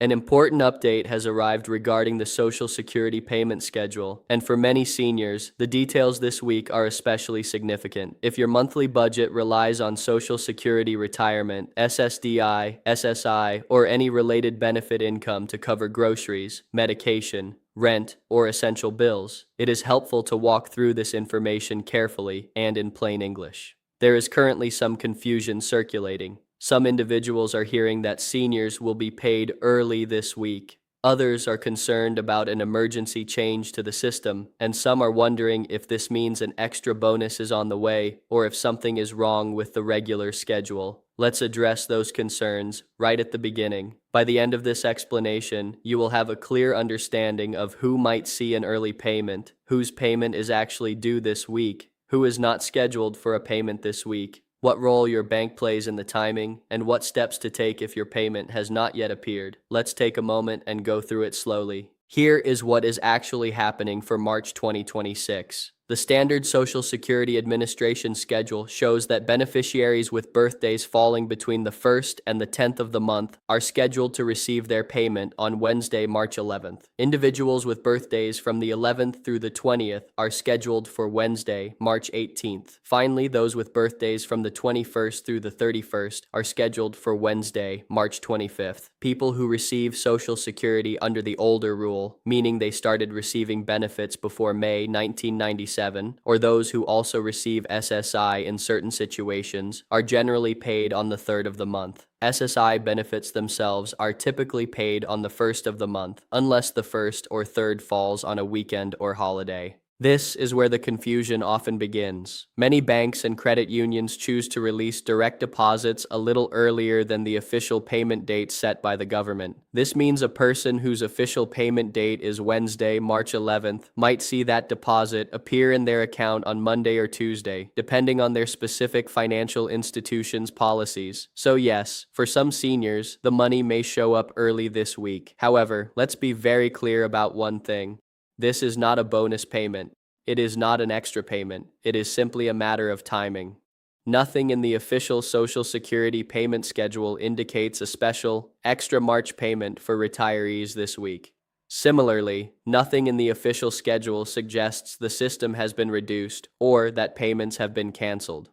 An important update has arrived regarding the Social Security payment schedule, and for many seniors, the details this week are especially significant. If your monthly budget relies on Social Security retirement, SSDI, SSI, or any related benefit income to cover groceries, medication, rent, or essential bills, it is helpful to walk through this information carefully and in plain English. There is currently some confusion circulating. Some individuals are hearing that seniors will be paid early this week. Others are concerned about an emergency change to the system, and some are wondering if this means an extra bonus is on the way or if something is wrong with the regular schedule. Let's address those concerns right at the beginning. By the end of this explanation, you will have a clear understanding of who might see an early payment, whose payment is actually due this week, who is not scheduled for a payment this week, what role your bank plays in the timing, and what steps to take if your payment has not yet appeared. Let's take a moment and go through it slowly. Here is what is actually happening for March 2026. The standard Social Security Administration schedule shows that beneficiaries with birthdays falling between the 1st and the 10th of the month are scheduled to receive their payment on Wednesday, March 11th. Individuals with birthdays from the 11th through the 20th are scheduled for Wednesday, March 18th. Finally, those with birthdays from the 21st through the 31st are scheduled for Wednesday, March 25th. People who receive Social Security under the older rule, meaning they started receiving benefits before May 1997, or those who also receive SSI in certain situations, are generally paid on the 3rd of the month. SSI benefits themselves are typically paid on the 1st of the month, unless the 1st or 3rd falls on a weekend or holiday. This is where the confusion often begins. Many banks and credit unions choose to release direct deposits a little earlier than the official payment date set by the government. This means a person whose official payment date is Wednesday, March 11th, might see that deposit appear in their account on Monday or Tuesday, depending on their specific financial institution's policies. So yes, for some seniors, the money may show up early this week. However, let's be very clear about one thing. This is not a bonus payment. It is not an extra payment. It is simply a matter of timing. Nothing in the official Social Security payment schedule indicates a special, extra March payment for retirees this week. Similarly, nothing in the official schedule suggests the system has been reduced or that payments have been canceled.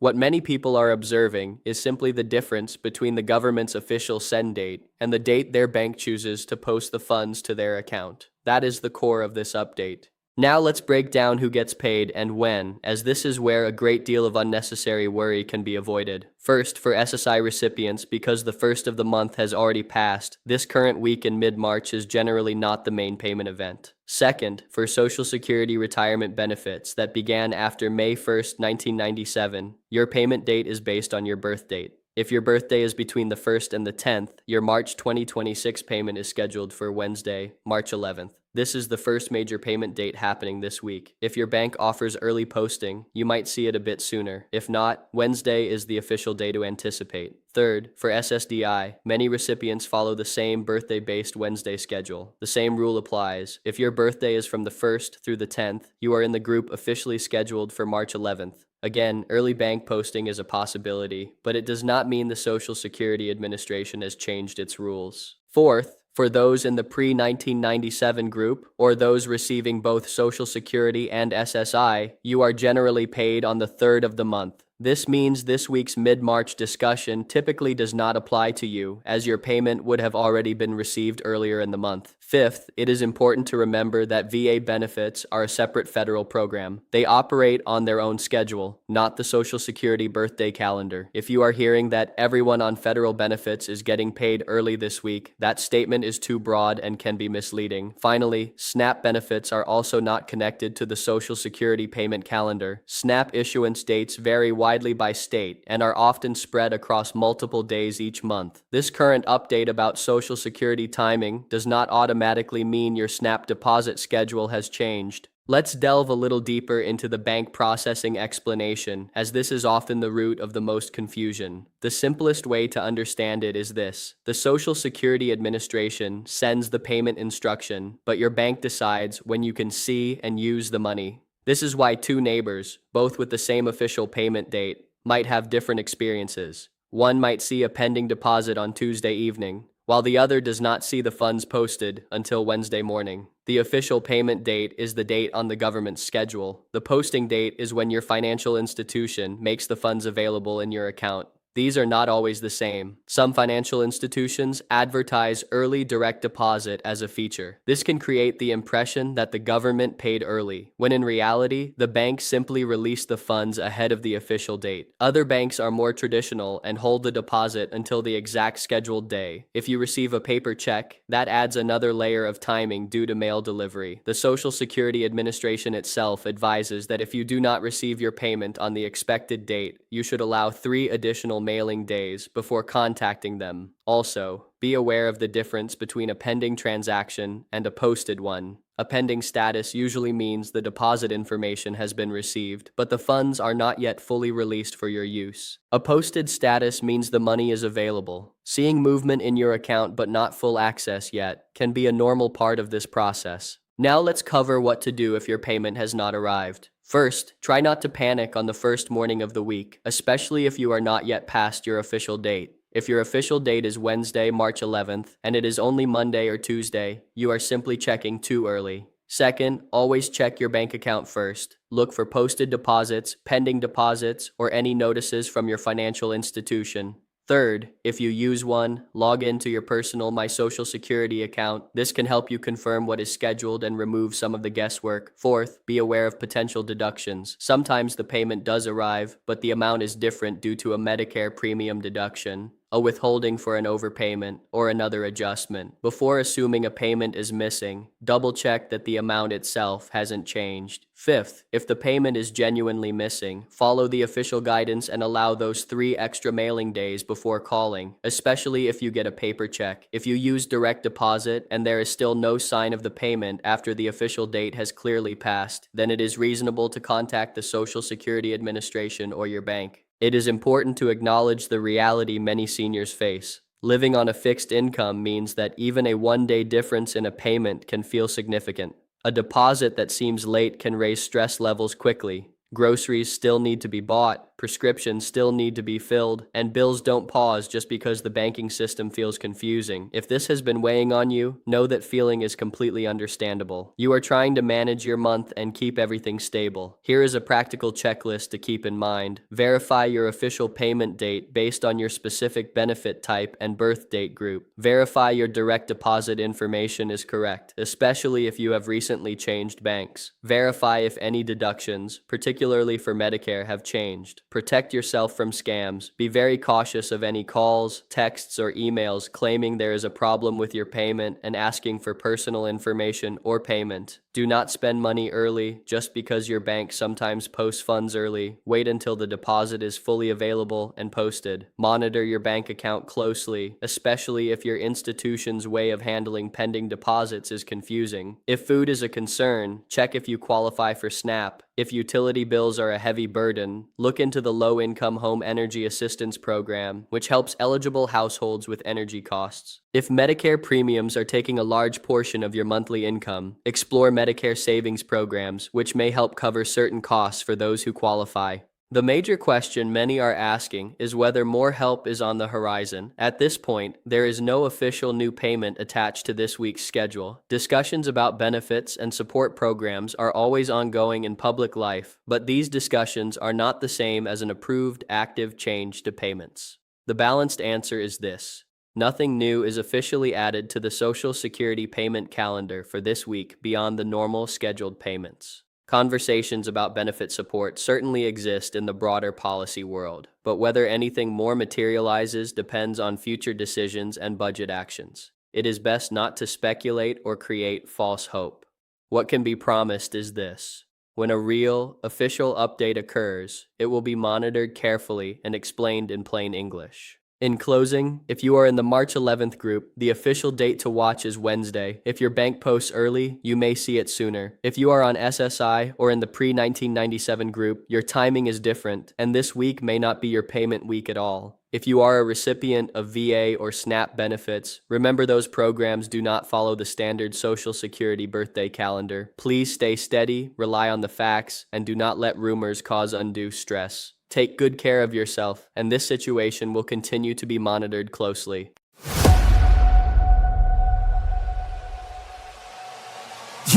What many people are observing is simply the difference between the government's official send date and the date their bank chooses to post the funds to their account. That is the core of this update. Now let's break down who gets paid and when, as this is where a great deal of unnecessary worry can be avoided. First, for SSI recipients, because the 1st of the month has already passed, this current week in mid-March is generally not the main payment event. Second, for Social Security retirement benefits that began after May 1st, 1997, your payment date is based on your birth date. If your birthday is between the 1st and the 10th, your March 2026 payment is scheduled for Wednesday, March 11th. This is the first major payment date happening this week. If your bank offers early posting, you might see it a bit sooner. If not, Wednesday is the official day to anticipate. Third, for SSDI, many recipients follow the same birthday-based Wednesday schedule. The same rule applies. If your birthday is from the 1st through the 10th, you are in the group officially scheduled for March 11th. Again, early bank posting is a possibility, but it does not mean the Social Security Administration has changed its rules. Fourth, for those in the pre-1997 group, or those receiving both Social Security and SSI, you are generally paid on the 3rd of the month. This means this week's mid-March discussion typically does not apply to you, as your payment would have already been received earlier in the month. Fifth, it is important to remember that VA benefits are a separate federal program. They operate on their own schedule, not the Social Security birthday calendar. If you are hearing that everyone on federal benefits is getting paid early this week, that statement is too broad and can be misleading. Finally, SNAP benefits are also not connected to the Social Security payment calendar. SNAP issuance dates vary widely by state and are often spread across multiple days each month. This current update about Social Security timing does not automatically mean your SNAP deposit schedule has changed. Let's delve a little deeper into the bank processing explanation, as this is often the root of the most confusion. The simplest way to understand it is this. The Social Security Administration sends the payment instruction, but your bank decides when you can see and use the money. This is why two neighbors, both with the same official payment date, might have different experiences. One might see a pending deposit on Tuesday evening, while the other does not see the funds posted until Wednesday morning. The official payment date is the date on the government's schedule. The posting date is when your financial institution makes the funds available in your account. These are not always the same. Some financial institutions advertise early direct deposit as a feature. This can create the impression that the government paid early, when in reality, the bank simply released the funds ahead of the official date. Other banks are more traditional and hold the deposit until the exact scheduled day. If you receive a paper check, that adds another layer of timing due to mail delivery. The Social Security Administration itself advises that if you do not receive your payment on the expected date, you should allow 3 additional mailing days before contacting them. Also, be aware of the difference between a pending transaction and a posted one. A pending status usually means the deposit information has been received, but the funds are not yet fully released for your use. A posted status means the money is available. Seeing movement in your account but not full access yet can be a normal part of this process. Now let's cover what to do if your payment has not arrived. First, try not to panic on the first morning of the week, especially if you are not yet past your official date. If your official date is Wednesday, March 11th, and it is only Monday or Tuesday, you are simply checking too early. Second, always check your bank account first. Look for posted deposits, pending deposits, or any notices from your financial institution. Third, if you use one, log into your personal My Social Security account. This can help you confirm what is scheduled and remove some of the guesswork. Fourth, be aware of potential deductions. Sometimes the payment does arrive, but the amount is different due to a Medicare premium deduction, a withholding for an overpayment, or another adjustment. Before assuming a payment is missing, double-check that the amount itself hasn't changed. Fifth, if the payment is genuinely missing, follow the official guidance and allow those 3 extra mailing days before calling, especially if you get a paper check. If you use direct deposit and there is still no sign of the payment after the official date has clearly passed, then it is reasonable to contact the Social Security Administration or your bank. It is important to acknowledge the reality many seniors face. Living on a fixed income means that even a one-day difference in a payment can feel significant. A deposit that seems late can raise stress levels quickly. Groceries still need to be bought, prescriptions still need to be filled, and bills don't pause just because the banking system feels confusing. If this has been weighing on you, know that feeling is completely understandable. You are trying to manage your month and keep everything stable. Here is a practical checklist to keep in mind. Verify your official payment date based on your specific benefit type and birth date group. Verify your direct deposit information is correct, especially if you have recently changed banks. Verify if any deductions, particularly for Medicare, have changed. Protect yourself from scams. Be very cautious of any calls, texts, or emails claiming there is a problem with your payment and asking for personal information or payment. Do not spend money early just because your bank sometimes posts funds early. Wait until the deposit is fully available and posted. Monitor your bank account closely, especially if your institution's way of handling pending deposits is confusing. If food is a concern, check if you qualify for SNAP. If utility bills are a heavy burden, look into the Low-Income Home Energy Assistance Program, which helps eligible households with energy costs. If Medicare premiums are taking a large portion of your monthly income, explore Medicare savings programs, which may help cover certain costs for those who qualify. The major question many are asking is whether more help is on the horizon. At this point, there is no official new payment attached to this week's schedule. Discussions about benefits and support programs are always ongoing in public life, but these discussions are not the same as an approved active change to payments. The balanced answer is this: nothing new is officially added to the Social Security payment calendar for this week beyond the normal scheduled payments. Conversations about benefit support certainly exist in the broader policy world, but whether anything more materializes depends on future decisions and budget actions. It is best not to speculate or create false hope. What can be promised is this: when a real, official update occurs, it will be monitored carefully and explained in plain English. In closing, if you are in the March 11th group, the official date to watch is Wednesday. If your bank posts early, you may see it sooner. If you are on SSI or in the pre-1997 group, your timing is different, and this week may not be your payment week at all. If you are a recipient of VA or SNAP benefits, remember those programs do not follow the standard Social Security birthday calendar. Please stay steady, rely on the facts, and do not let rumors cause undue stress. Take good care of yourself, and this situation will continue to be monitored closely.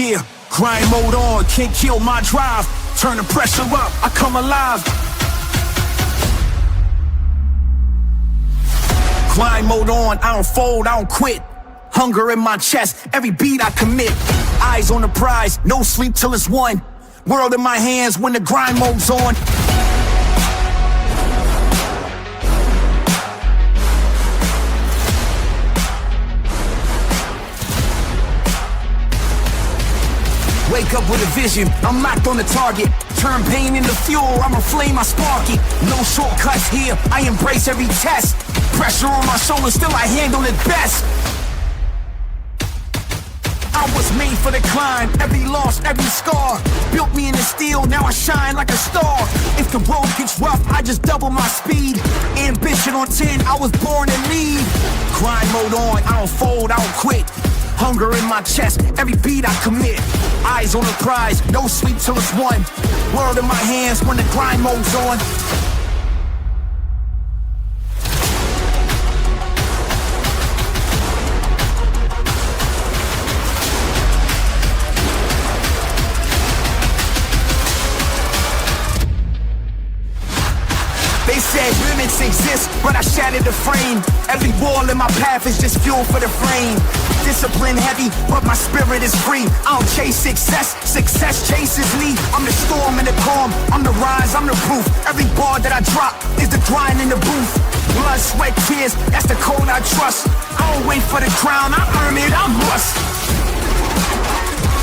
Yeah, grind mode on, can't kill my drive. Turn the pressure up, I come alive. Grind mode on, I don't fold, I don't quit. Hunger in my chest, every beat I commit. Eyes on the prize, no sleep till it's won. World in my hands when the grind mode's on. Wake up with a vision, I'm locked on the target. Turn pain into fuel, I'm a flame, I spark it. No shortcuts here, I embrace every test. Pressure on my shoulders, still I handle it best. I was made for the climb, every loss, every scar. Built me in the steel, now I shine like a star. If the road gets rough, I just double my speed. Ambition on 10, I was born to lead. Grind mode on, I don't fold, I don't quit. Hunger in my chest, every beat I commit. Eyes on the prize, no sleep till it's won. World in my hands when the grind mode's on. They said limits exist, but I shattered the frame. Every wall in my path is just fuel for the frame. Discipline heavy, but my spirit is free. I don't chase success, success chases me. I'm the storm and the calm, I'm the rise, I'm the proof. Every bar that I drop is the grind in the booth. Blood, sweat, tears, that's the code I trust. I don't wait for the crown, I earn it, I must.